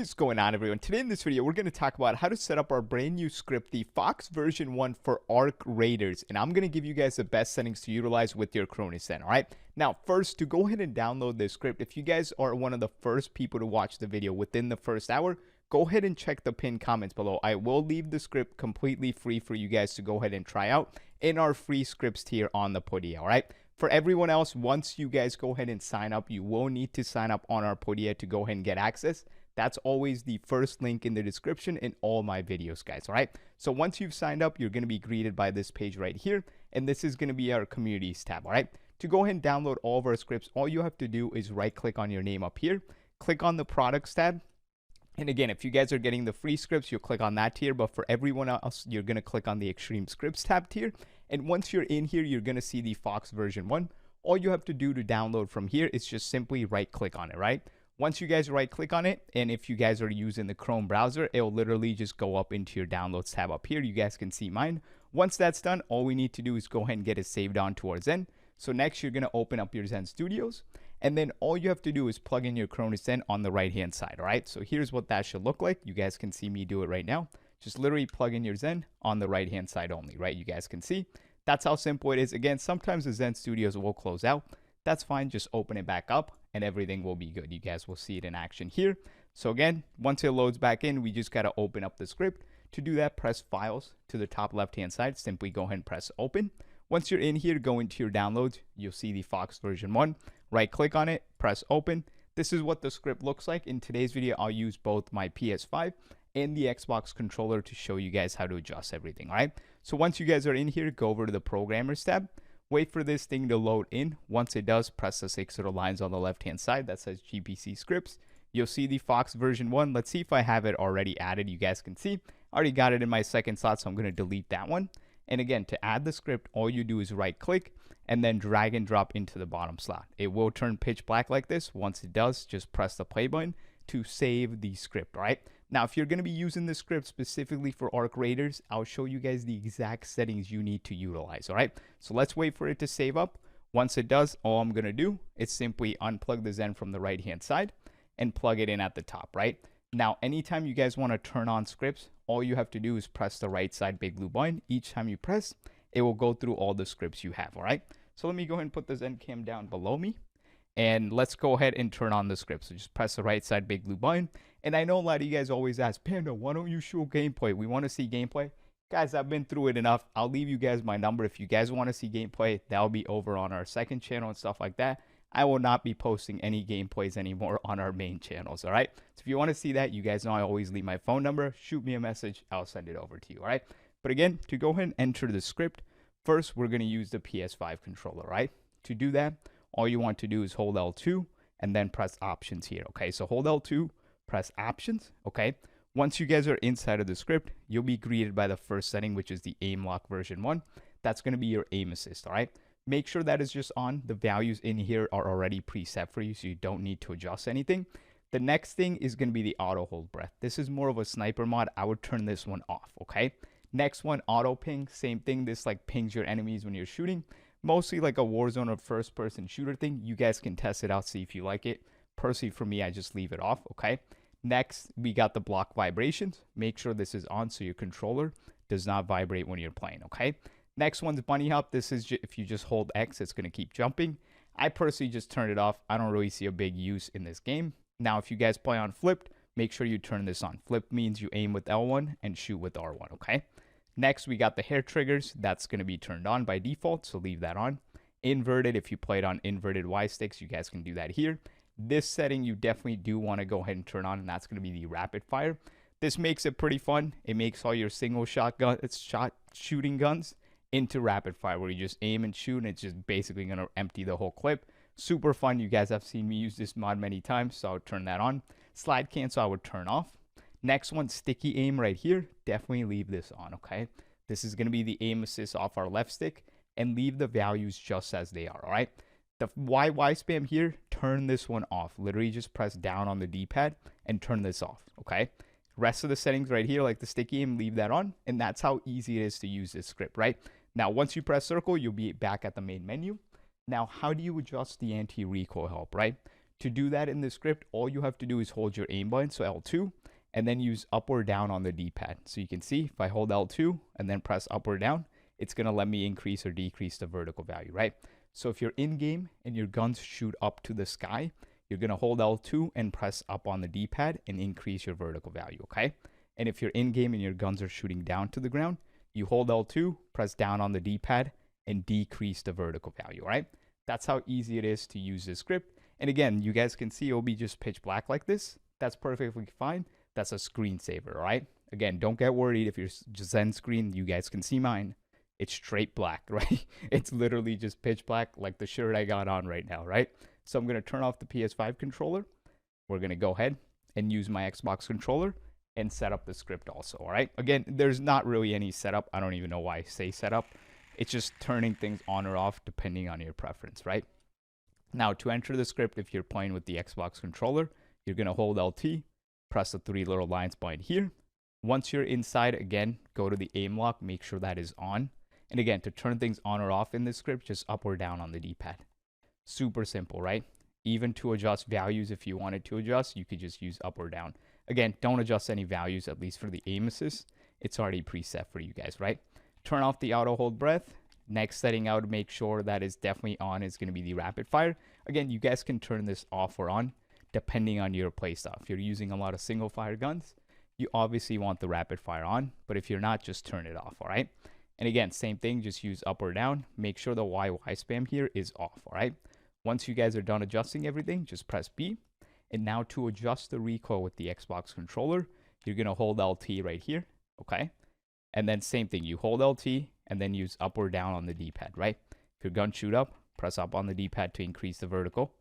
is going on, everyone? Today in this video, we're going to talk about how to set up our brand new script, the Fox version 1 for Arc Raiders. And I'm going to give you guys the best settings to utilize with your Cronus Zen, all right? Now, first, to go ahead and download this script, if you guys are one of the first people to watch the video within the first hour, go ahead and check the pinned comments below. I will leave the script completely free for you guys to go ahead and try out in our free scripts tier on the Podia, all right? For everyone else, once you guys go ahead and sign up, you will need to sign up on our Podia to go ahead and get access. That's always the first link in the description in all my videos, guys, all right? So once you've signed up, you're going to be greeted by this page right here, and this is going to be our communities tab, all right? To go ahead and download all of our scripts, all you have to do is right-click on your name up here, click on the products tab, and again, if you guys are getting the free scripts, you'll click on that tier, but for everyone else, you're going to click on the Extreme Scripts tab tier, and once you're in here, you're going to see the Fox version 1. All you have to do to download from here is just simply right-click on it, right? Once you guys right-click on it, and if you guys are using the Chrome browser, it'll literally just go up into your Downloads tab up here. You guys can see mine. Once that's done, all we need to do is go ahead and get it saved onto our Zen. So next, you're going to open up your Zen Studios, and then all you have to do is plug in your Cronus Zen on the right-hand side, all right? So here's what that should look like. You guys can see me do it right now. Just literally plug in your Zen on the right-hand side only, right? You guys can see. That's how simple it is. Again, sometimes the Zen Studios will close out. That's fine. Just open it back up and everything will be good. You guys will see it in action here. So again, once it loads back in, we just got to open up the script. To do that, press Files to the top left-hand side. Simply go ahead and press Open. Once you're in here, go into your downloads. You'll see the Fox version 1. Right-click on it, press Open. This is what the script looks like. In today's video, I'll use both my PS5 and the Xbox controller to show you guys how to adjust everything, all right? So once you guys are in here, go over to the Programmers tab. Wait for this thing to load in. Once it does, press the 6 little lines on the left-hand side that says GPC Scripts. You'll see the Fox version 1. Let's see if I have it already added. You guys can see I already got it in my second slot, so I'm going to delete that one. And again, to add the script, all you do is right-click and then drag and drop into the bottom slot. It will turn pitch black like this. Once it does, just press the play button to save the script, right? Now, if you're going to be using the script specifically for Arc Raiders, I'll show you guys the exact settings you need to utilize, all right? So let's wait for it to save up. Once it does, all I'm going to do is simply unplug the Zen from the right-hand side and plug it in at the top, right? Now, anytime you guys want to turn on scripts, all you have to do is press the right side big blue button. Each time you press, it will go through all the scripts you have, all right? So let me go ahead and put the Zen cam down below me. And let's go ahead and turn on the script. So just press the right side big blue button. And I know a lot of you guys always ask, Panda, why don't you show gameplay? We want to see gameplay. Guys, I've been through it enough. I'll leave you guys my number. If you guys want to see gameplay, that'll be over on our second channel and stuff like that. I will not be posting any gameplays anymore on our main channels, all right? So if you want to see that, you guys know I always leave my phone number. Shoot me a message. I'll send it over to you, all right? But again, to go ahead and enter the script, first, we're going to use the PS5 controller, right? To do that, all you want to do is hold L2 and then press Options here, okay? So hold L2, press Options, okay? Once you guys are inside of the script, you'll be greeted by the first setting, which is the Aim Lock version 1. That's going to be your aim assist, all right? Make sure that is just on. The values in here are already preset for you, so you don't need to adjust anything. The next thing is going to be the auto hold breath. This is more of a sniper mod. I would turn this one off, okay? Next one, auto ping. Same thing. This like pings your enemies when you're shooting. Mostly like a Warzone or first-person shooter thing. You guys can test it out, see if you like it. Personally, for me, I just leave it off, okay? Next, we got the block vibrations. Make sure this is on so your controller does not vibrate when you're playing, okay? Next one's bunny hop. This is if you just hold X, it's going to keep jumping. I personally just turned it off. I don't really see a big use in this game. Now, if you guys play on flipped, make sure you turn this on. Flipped means you aim with L1 and shoot with R1, okay? Next, we got the hair triggers. That's going to be turned on by default, so leave that on. Inverted, if you played on inverted Y sticks, you guys can do that here. This setting you definitely do want to go ahead and turn on, and that's going to be the rapid fire. This makes it pretty fun. It makes all your single shooting guns into rapid fire, where you just aim and shoot, and it's just basically going to empty the whole clip. Super fun. You guys have seen me use this mod many times, so I'll turn that on. Slide cancel, I would turn off. Next one, sticky aim right here. Definitely leave this on, okay? This is going to be the aim assist off our left stick, and leave the values just as they are, all right? The Y spam here, turn this one off. Literally just press down on the D-pad and turn this off, okay? Rest of the settings right here, like the sticky aim, leave that on, and that's how easy it is to use this script, right? Now, once you press circle, you'll be back at the main menu. Now, how do you adjust the anti-recoil help, right? To do that in the script, all you have to do is hold your aim button, so L2, and then use up or down on the D-pad. So you can see if I hold L2 and then press up or down, it's going to let me increase or decrease the vertical value, right? So if you're in game and your guns shoot up to the sky, you're going to hold L2 and press up on the D-pad and increase your vertical value, okay? And if you're in game and your guns are shooting down to the ground, you hold L2, press down on the D-pad and decrease the vertical value, right? That's how easy it is to use this script. And again, you guys can see it'll be just pitch black like this. That's perfectly fine. That's a screensaver, all right? Again, don't get worried if your Zen screen, you guys can see mine. It's straight black, right? It's literally just pitch black like the shirt I got on right now, right? So I'm going to turn off the PS5 controller. We're going to go ahead and use my Xbox controller and set up the script also, all right? Again, there's not really any setup. I don't even know why I say setup. It's just turning things on or off depending on your preference, right? Now, to enter the script, if you're playing with the Xbox controller, you're going to hold LT, press the 3 little lines behind here. Once you're inside, again, go to the aim lock, make sure that is on. And again, to turn things on or off in this script, just up or down on the D-pad. Super simple, right? Even to adjust values, if you wanted to adjust, you could just use up or down. Again, don't adjust any values, at least for the aim assist. It's already preset for you guys, right? Turn off the auto hold breath. Next setting I would make sure that is definitely on is going to be the rapid fire. Again, you guys can turn this off or on depending on your playstyle. If you're using a lot of single fire guns, you obviously want the rapid fire on, but if you're not, just turn it off, all right? And again, same thing, just use up or down. Make sure the YY spam here is off, all right? Once you guys are done adjusting everything, just press B. And now to adjust the recoil with the Xbox controller, you're going to hold LT right here, okay? And then same thing, you hold LT and then use up or down on the D-pad, right? If your guns shoot up, press up on the D-pad to increase the vertical.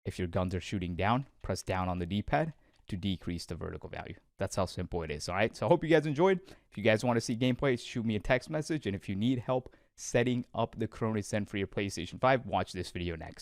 If your guns are shooting down, press down on the D-pad to decrease the vertical value. That's how simple it is, all right? So I hope you guys enjoyed. If you guys want to see gameplay, shoot me a text message. And if you need help setting up the Cronus Zen for your PlayStation 5, watch this video next.